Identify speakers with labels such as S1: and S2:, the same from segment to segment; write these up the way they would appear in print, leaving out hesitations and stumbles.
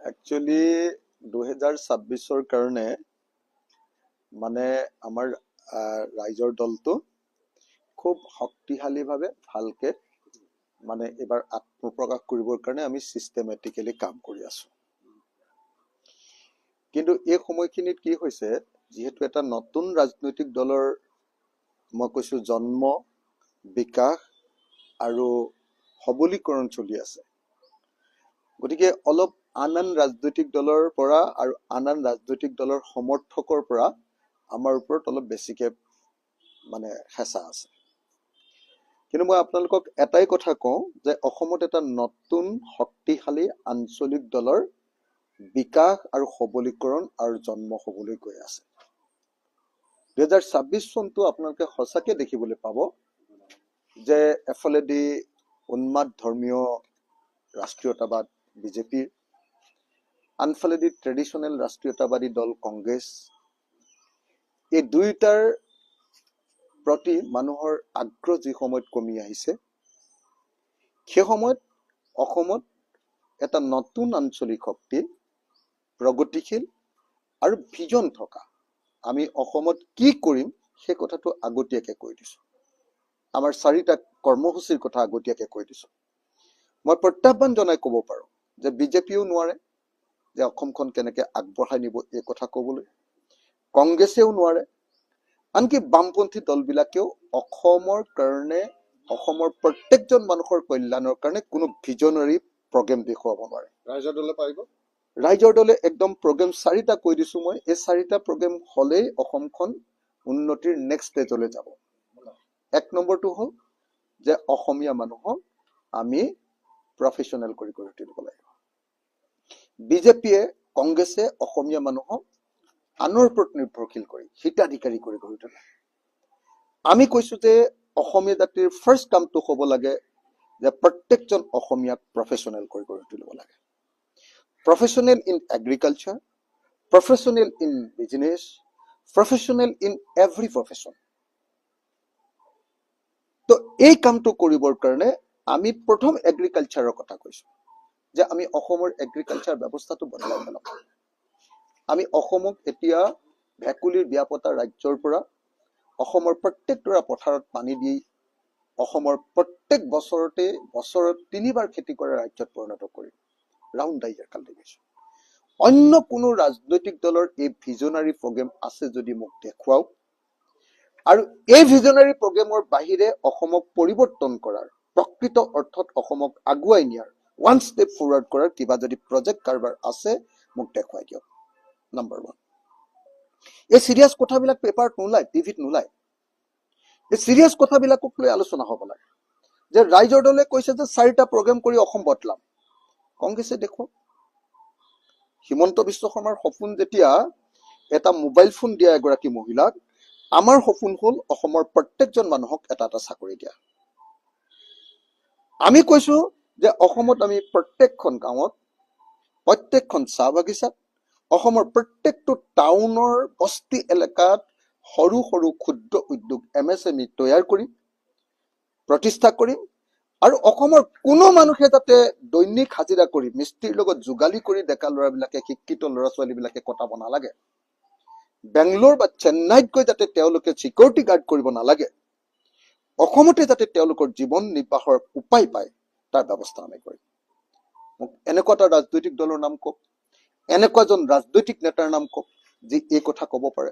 S1: Actually 2026-ৰ কাৰণে মানে আমাৰ ৰাইজৰ দলটো খুব শক্তিশালীভাৱে ভালকে মানে এবাৰ আত্মপ্ৰকাশ কৰিবৰ কাৰণে আমি চিষ্টেমেটিকেলি কাম কৰি আছো। কিন্তু এই সময়খিনিত কি হৈছে, যিহেতু এটা নতুন ৰাজনৈতিক দলৰ মই কৈছো জন্ম, বিকাশ আৰু সবলীকৰণ চলি আছে। গতিকে অলপ আন ৰাজনৈতিক দলৰ পৰা আৰু আন ৰাজনৈতিক দলৰ সমৰ্থকৰ পৰা আমাৰ ওপৰত অলপ বেছিকে মানে হেঁচা আছে। কিন্তু মই আপোনালোকক এটাই কথা কওঁ যে অসমত এটা নতুন শক্তিশালী আঞ্চলিক দলৰ বিকাশ আৰু সবলীকৰণ আৰু জন্ম হবলৈ গৈ আছে। 2026 চনটো আপোনালোকে সঁচাকে দেখিবলৈ পাব যে এফালেদি উন্মাদ ধৰ্মীয় ৰাষ্ট্ৰীয়তাবাদ বিজেপিৰ, আনফালেদি ট্ৰেডিশ্যনেল ৰাষ্ট্ৰীয়তাবাদী দল কংগ্ৰেছ, এই দুয়োটাৰ প্ৰতি মানুহৰ আগ্ৰহ যি সময়ত কমি আহিছে, সেই সময়ত অসমত এটা নতুন আঞ্চলিক শক্তি, প্ৰগতিশীল আৰু ভিজন থকা আমি অসমত কি কৰিম সেই কথাটো আগতীয়াকৈ কৈ দিছো। আমাৰ 4টা কৰ্মসূচীৰ কথা আগতীয়াকৈ কৈ দিছো। মই প্ৰত্যাহ্বান জনাই ক'ব পাৰো যে বিজেপিও নোৱাৰে যে অসমখন কেনেকৈ আগবঢ়াই নিব এই কথা ক'বলৈ, কংগ্ৰেছেও নোৱাৰে, আনকি বামপন্থী দলবিলাকেও অসমৰ কাৰণে, অসমৰ প্ৰত্যেকজন মানুহৰ কল্যাণৰ কাৰণে কোনো ভিজনাৰী প্ৰগ্ৰেম দেখুৱাব নোৱাৰে।
S2: ৰাইজৰ দলে পাৰিব?
S1: ৰাইজৰ দলে একদম প্ৰগ্ৰেম 4টা কৈ দিছো মই। এই 4টা প্ৰগ্ৰেম হলেই অসমখন উন্নতিৰ নেক্সট ষ্টেজলৈ যাব। 1 নম্বৰটো হ'ল যে অসমীয়া মানুহক আমি প্ৰফেশ্যনেল কৰি তুলিব লাগিব। বিজেপিয়ে, কংগ্ৰেছে অসমীয়া মানুহক আনৰ ওপৰত নিৰ্ভৰশীল কৰি হিতাধিকাৰী কৰি গঢ়ি তোলে। আমি কৈছো যে অসমীয়া জাতিৰ ফাৰ্ষ্ট কামটো হ'ব লাগে যে প্ৰত্যেকজন অসমীয়াক প্ৰফেশ্যনেল কৰি গঢ়ি তুলিব লাগে। Professional in agriculture, professional in business, professional in every profession. তো এই কামটো কৰিবৰ কাৰণে আমি প্ৰথম এগ্ৰিকালচাৰৰ কথা কৈছো যে আমি অসমৰ এগ্ৰিকালচাৰ ব্যৱস্থাটো বদলাই পেলাম। আমি অসমক এতিয়া ভেকুলীৰ বিয়া পতা ৰাজ্যৰ পৰা অসমৰ প্ৰত্যেকটা পথাৰত পানী দি অসমৰ প্ৰত্যেক বছৰত 3বাৰ খেতি কৰা ৰাজ্যত পৰিণত কৰিম। ৰাউণ্ড দা ইয়াৰ কাল্টিভেশ্যন। অন্য কোনো ৰাজনৈতিক দলৰ এই ভিজনাৰী প্ৰগ্ৰেম আছে যদি মোক দেখুৱাওক, আৰু এই ভিজনাৰী প্ৰগ্ৰেমৰ বাহিৰে অসমক পৰিৱৰ্তন কৰাৰ, প্ৰকৃত অৰ্থত অসমক আগুৱাই নিয়াৰ, ওৱান ষ্টেপ ফৰৱাৰ্ড কৰাৰ কিবা যদি প্ৰজেক্ট কাৰবাৰ আছে মোক দেখুৱাই দিয়ক। নম্বৰ 1, এই চিৰিয়াছ কথাবিলাক পেপাৰত নোলায়, টিভিত নোলায়। এই চিৰিয়াছ কথাবিলাকক লৈ আলোচনা হ'ব লাগে যে ৰাইজৰ দলে কৈছে যে 4টা প্ৰগ্ৰেম কৰি অসম বদলাম। কংগ্ৰেছে দেখুৱাওক। হিমন্ত বিশ্ব শৰ্মাৰ সপোন যেতিয়া এটা মোবাইল ফোন দিয়া এগৰাকী মহিলাক, আমাৰ সপোন হ'ল অসমৰ প্ৰত্যেকজন মানুহক এটা চাকৰি দিয়া। আমি কৈছো যে অসমত আমি প্ৰত্যেকখন গাঁৱত, প্ৰত্যেকখন চাহ বাগিচাত, অসমৰ প্ৰত্যেকটো টাউনৰ বস্তি এলেকাত সৰু সৰু ক্ষুদ্ৰ উদ্যোগ MSME তৈয়াৰ কৰিম, প্ৰতিষ্ঠা কৰিম, আৰু অসমৰ কোনো মানুহে যাতে দৈনিক হাজিৰা কৰি মিস্ত্ৰীৰ লগত যোগালী কৰি ডেকা ল'ৰাবিলাকে, শিক্ষিত ল'ৰা ছোৱালীবিলাকে কটাব নালাগে, বেংগলোৰ বা চেন্নাইত গৈ যাতে তেওঁলোকে চিকিউৰিটি গাৰ্ড কৰিব নালাগে, অসমতে যাতে তেওঁলোকৰ জীৱন নিৰ্বাহৰ উপায় পায় তাৰ ব্যৱস্থা আমি কৰিম। মোক এনেকুৱা এটা ৰাজনৈতিক দলৰ নাম কওক, এনেকুৱা এজন ৰাজনৈতিক নেতাৰ নাম কওক যি এই কথা ক'ব পাৰে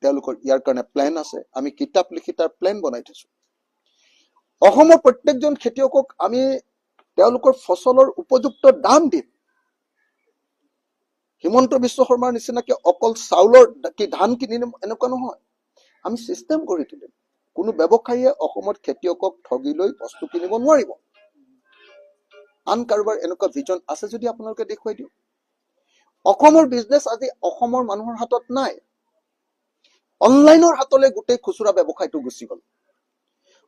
S1: তেওঁলোকৰ ইয়াৰ কাৰণে প্লেন আছে। আমি কিতাপ লিখি তাৰ প্লেন বনাই থৈছো। অসমৰ প্ৰত্যেকজন খেতিয়কক আমি তেওঁলোকৰ ফচলৰ উপযুক্ত দাম দিম। হিমন্ত বিশ্ব শৰ্মাৰ নিচিনাকে অকল চাউলৰ কি ধান কিনি নিম এনেকুৱা নহয়, আমি চিষ্টেম কৰি তুলিম। কোনো ব্যৱসায়ীয়ে অসমত খেতিয়কক ঠগি লৈ বস্তু কিনিব নোৱাৰিব। আন কাৰোবাৰ এনেকুৱা ভিজন আছে যদি আপোনালোকে দেখুৱাই দিয়ক। অসমৰ বিজনেছ আজি অসমৰ মানুহৰ হাতত নাই, অনলাইনৰ হাতলৈ গোটেই খুচুৰা ব্যৱসায়টো গুচি গ'ল।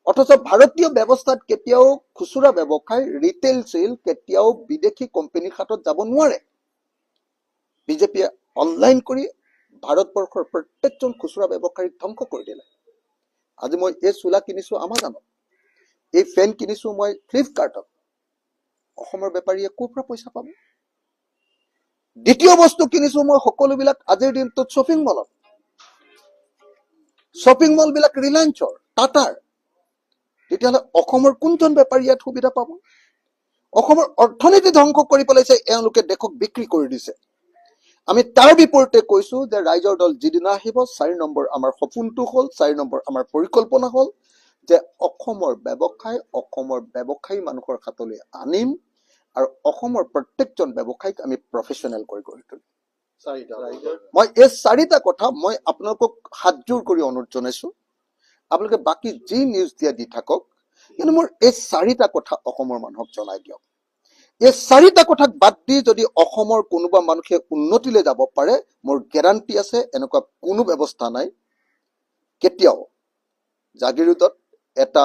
S1: অথচ ভাৰতীয় ব্যৱস্থাত কেতিয়াও খুচুৰা ব্যৱসায়, ৰিটেইল চেল কেতিয়াও বিদেশী কোম্পানীৰ হাতত যাব নোৱাৰে। বিজেপিয়ে অনলাইন কৰি ভাৰতবৰ্ষৰ প্ৰত্যেকজন খুচুৰা ব্যৱসায়ীক ধ্বংস কৰি দিলে। আজি মই এই চোলা কিনিছো আমাজনত, এই ফেন কিনিছো মই ফ্লিপকাৰ্টত। অসমৰ বেপাৰীয়ে ক'ৰ পৰা পইচা পাব? দ্বিতীয় বস্তু কিনিছো মই সকলোবিলাক আজিৰ দিনটোত শ্বপিং মল বিলাক ৰিলায়েন্সৰ, টাটাৰ। তেতিয়াহ'লে অসমৰ কোনজন বেপাৰী ইয়াত সুবিধা পাব? অসমৰ অৰ্থনীতি ধ্বংস কৰি পেলাইছে, এওঁলোকে দেশক বিক্ৰী কৰি দিছে। আমি তাৰ বিপৰীতে কৈছো যে ৰাইজৰ দল যিদিনা আহিব, 4 নম্বৰ আমাৰ সপোনটো হ'ল, 4 নম্বৰ আমাৰ পৰিকল্পনা হ'ল যে অসমৰ ব্যৱসায়ী মানুহৰ হাতলৈ আনিম আৰু অসমৰ প্ৰত্যেকজন ব্যৱসায়ীক আমি প্ৰফেচনেল কৰি গঢ়ি তুলিম। মই এই 4টা কথা মই আপোনালোকক হাতজোৰ কৰি অনুৰোধ জনাইছো। আপোনালোকে বাকী যি নিউজ দিয়া দি থাকক, কিন্তু মোৰ এই 4টা কথা অসমৰ মানুহক জনাই দিয়ক। এই 4টা কথাক বাদ দি যদি অসমৰ কোনোবা মানুহে উন্নতিলৈ যাব পাৰে, মোৰ গেৰাণ্টি আছে এনেকুৱা কোনো ব্যৱস্থা নাই কেতিয়াও জাগিৰোডত এটা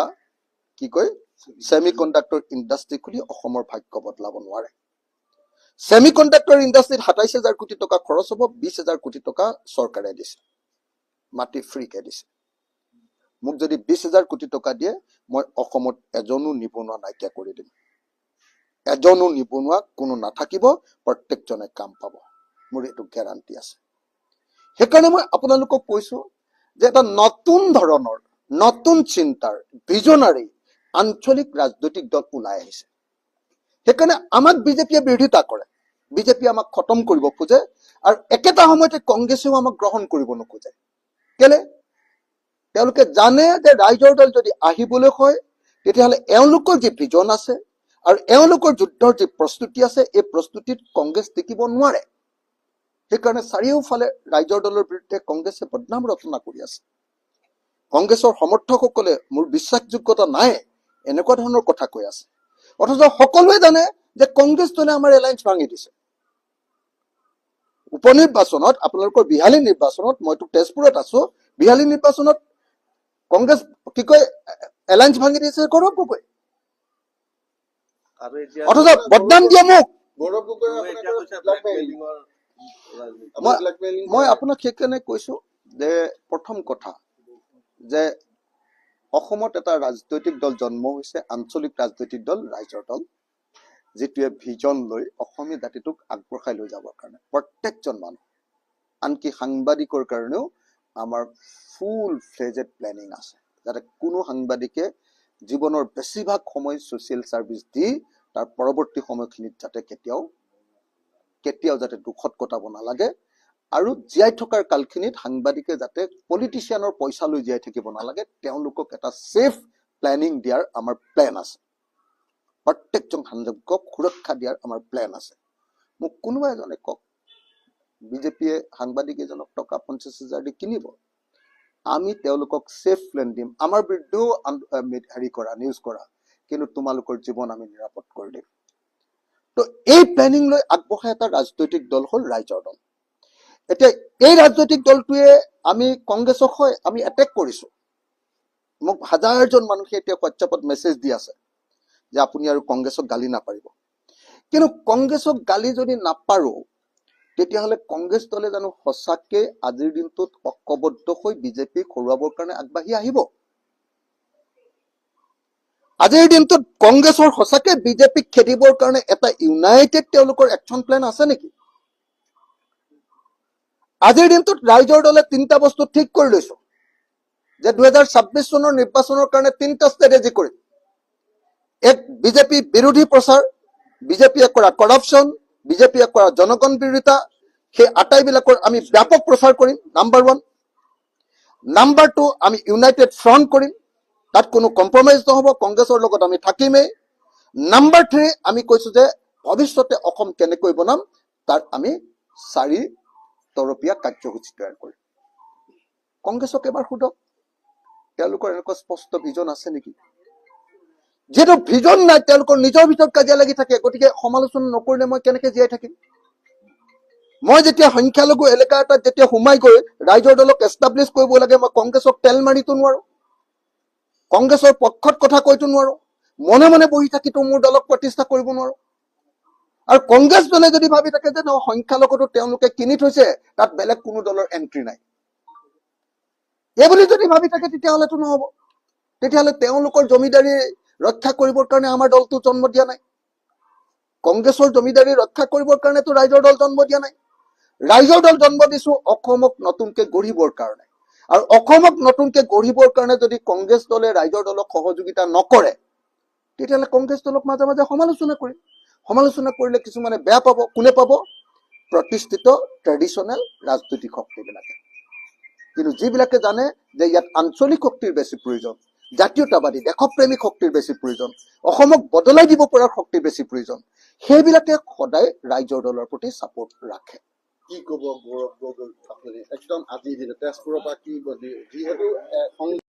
S1: ছেমি কণ্ডাক্টৰ ইণ্ডাষ্ট্ৰি খুলি অসমৰ ভাগ্য বদলাব নোৱাৰে। ছেমি কণ্ডাক্টৰ ইণ্ডাষ্ট্ৰিত 27,000 কোটি টকা খৰচ হ'ব, 20,000 কোটি টকা চৰকাৰে দিছে, মাটি ফ্ৰীকে দিছে। মোক যদি 20,000 কোটি টকা দিয়ে, মই অসমত এজনো নিবনুৱা নাইকিয়া কৰি দিম। এজনো নিবনুৱা কোনো নাথাকিব, প্ৰত্যেকজনে কাম পাব, মোৰ এইটো গেৰাণ্টি আছে। সেইকাৰণে মই আপোনালোকক কৈছো যে এটা নতুন ধৰণৰ, নতুন চিন্তাৰ ভিজনাৰী আঞ্চলিক ৰাজনৈতিক দল ওলাই আহিছে। সেইকাৰণে আমাক বিজেপিয়ে বিৰোধিতা কৰে, বিজেপি আমাক খতম কৰিব খোজে, আৰু একেটা সময়তে কংগ্ৰেছেও আমাক গ্ৰহণ কৰিব নোখোজে। কেলে? তেওঁলোকে জানে যে ৰাইজৰ দল যদি আহিবলৈ হয়, তেতিয়াহ'লে এওঁলোকৰ যি ভিজন আছে আৰু এওঁলোকৰ যুদ্ধৰ যি প্ৰস্তুতি আছে, এই প্ৰস্তুতিত কংগ্ৰেছ টিকিব নোৱাৰে। সেইকাৰণে চাৰিওফালে ৰাইজৰ দলৰ বিৰুদ্ধে কংগ্ৰেছে বদনাম ৰচনা কৰি আছে। কংগ্ৰেছৰ সমৰ্থকসকলে মোৰ বিশ্বাসযোগ্যতা নাই এনেকুৱা ধৰণৰ কথা কৈ আছে, অথচ সকলোৱে জানে যে কংগ্ৰেছ দলে আমাৰ এলায়েন্স ভাঙি দিছে। উপনিৰ্বাচনত, আপোনালোকৰ বিহালী নিৰ্বাচনত, মইতো তেজপুৰত আছো, বিহালী নিৰ্বাচনত কংগ্ৰেছ এলায়েন্স ভাঙি দিছে গৌৰৱ গগৈ, অথচ বদনাম দিয়ে মোক। মই আপোনাক সেইকাৰণে কৈছো যে প্ৰথম কথা যে অসমত এটা ৰাজনৈতিক দল জন্ম হৈছে, আঞ্চলিক ৰাজনৈতিক দল ৰাইজৰ দল, যিটোৱে ভিজন লৈ অসমীয়া জাতিটোক আগবঢ়াই লৈ যাবৰ কাৰণে প্ৰত্যেকজন মানুহ, আনকি সাংবাদিকৰ কাৰণেও আমাৰ ফুল ফ্লেজেড প্লেনিং আছে, যাতে কোনো সাংবাদিকে জীৱনৰ বেছিভাগ সময় ছ'চিয়েল ছাৰ্ভিচ দি তাৰ পৰৱৰ্তী সময়খিনিত যাতে কেতিয়াও যাতে দুখত কটাব নালাগে, আৰু জীয়াই থকাৰ কালখিনিত সাংবাদিকে যাতে পলিটিচিয়ানৰ পইচা লৈ জীয়াই থাকিব নালাগে, তেওঁলোকক এটা ছেফ প্লেনিং দিয়াৰ আমাৰ প্লেন আছে। প্ৰত্যেকজন সাংবাদিকক সুৰক্ষা দিয়াৰ আমাৰ প্লেন আছে। মোক কোনোবা এজনে কওক, বিজেপিয়ে সাংবাদিক এজনক টকা 50,000 দি কিনিব, আমি তেওঁলোকক ছেফ প্লেন দিম, আমাৰ বিৰুদ্ধেও নিউজ কৰা, কিন্তু তোমালোকৰ জীৱন আমি নিৰাপদ কৰি দিম। তো এই প্লেনিং লৈ আগবঢ়াই এটা ৰাজনৈতিক দল হ'ল ৰাইজৰ দল। এতিয়া এই ৰাজনৈতিক দলটোৱে আমি কংগ্ৰেছক হয় আমি এটেক কৰিছো। মোক হাজাৰজন মানুহে এতিয়া হোৱাটছএপত মেছেজ দি আছে যে আপুনি আৰু কংগ্ৰেছক গালি নাপাৰিব। কিন্তু কংগ্ৰেছক গালি যদি নাপাৰো, তেতিয়াহ'লে কংগ্ৰেছ দলে জানো সঁচাকে আজিৰ দিনটোত ঐক্যবদ্ধ হৈ বিজেপিক হৰুৱাবৰ কাৰণে আগবাঢ়ি আহিব? আজিৰ দিনটোত কংগ্ৰেছৰ সঁচাকে বিজেপিক খেদিবৰ কাৰণে এটা ইউনাইটেড তেওঁলোকৰ একশ্যন প্লেন আছে নেকি? আজিৰ দিনটোত ৰাইজৰ দলে 3টা বস্তু ঠিক কৰি লৈছো যে 2026 চনৰ নিৰ্বাচনৰ কাৰণে 3টা ষ্ট্ৰেটেজি কৰিম। এক, বিজেপি বিৰোধী প্ৰচাৰ, বিজেপিয়ে কৰা কৰাপশ্যন, বিজেপিয়ে কৰা জনগণ বিৰোধিতা, সেই আটাইবিলাকৰ আমি ব্যাপক প্ৰচাৰ কৰিম, নাম্বাৰ 1। নাম্বাৰ 2, আমি ইউনাইটেড ফ্ৰণ্ট কৰিম, তাত কোনো কম্প্ৰমাইজ নহব, কংগ্ৰেছৰ লগত আমি থাকিমেই। নাম্বাৰ 3, আমি কৈছো যে ভৱিষ্যতে অসম কেনেকৈ বনাম তাৰ আমি 4 তৰপীয়া কাৰ্যসূচী তৈয়াৰ কৰিম। কংগ্ৰেছক এবাৰ সোধক, তেওঁলোকৰ এনেকুৱা স্পষ্ট ভিজন আছে নেকি? যিহেতু ভিজন নাই, তেওঁলোকৰ নিজৰ ভিতৰত কাজিয়া লাগি থাকে, গতিকে সমালোচনা নকৰিলে মই কেনেকে জীয়াই থাকিম? মই যেতিয়া সংখ্যালঘু এলেকা এটাত যেতিয়া সোমাই গৈ ৰাইজৰ দলক এষ্টাব্লিছ কৰিব লাগে, মই কংগ্ৰেছক তেল মাৰিতো নোৱাৰো, কংগ্ৰেছৰ পক্ষত কথা কৈতো নোৱাৰো, মনে মনে বহি থাকিতো মোৰ দলক প্ৰতিষ্ঠা কৰিব নোৱাৰো। আৰু কংগ্ৰেছ দলে যদি ভাবি থাকে যে সংখ্যালঘুটো তেওঁলোকে কিনি থৈছে, তাত বেলেগ কোনো দলৰ এন্ট্ৰি নাই, এইবুলি যদি ভাবি থাকে, তেতিয়াহ'লেতো নহব। তেতিয়াহ'লে তেওঁলোকৰ জমিদাৰী ৰক্ষা কৰিবৰ কাৰণে আমাৰ দলটো জন্ম দিয়া নাই। কংগ্ৰেছৰ জমিদাৰী ৰক্ষা কৰিবৰ কাৰণেতো ৰাইজৰ দল জন্ম দিয়া নাই। ৰাইজৰ দল জন্ম দিছো অসমক নতুনকে গঢ়িবৰ কাৰণে। আৰু অসমক নতুনকে গঢ়িবৰ কাৰণে যদি কংগ্ৰেছ দলে ৰাইজৰ দলক সহযোগিতা নকৰে, তেতিয়াহ'লে কংগ্ৰেছ দলক মাজে মাজে সমালোচনা কৰিম। সমালোচনা কৰিলে কিছুমানে বেয়া পাব। কোনে পাব? প্ৰতিষ্ঠিত ট্ৰেডিশ্যনেল ৰাজনৈতিক শক্তিবিলাকে। কিন্তু যিবিলাকে জানে যে ইয়াত আঞ্চলিক শক্তিৰ বেছি প্ৰয়োজন, জাতীয়তাবাদী দেশপ্ৰেমিক শক্তিৰ বেছি প্ৰয়োজন, অসমক বদলাই দিব পৰা শক্তিৰ বেছি প্ৰয়োজন, সেইবিলাকে সদায় ৰাইজৰ দলৰ প্ৰতি ছাপোৰ্ট ৰাখে।
S2: কি ক'ব গৌৰৱ গগৈ আপুনি একদম আজি দিনে তেজপুৰৰ পৰা কি যিহেতু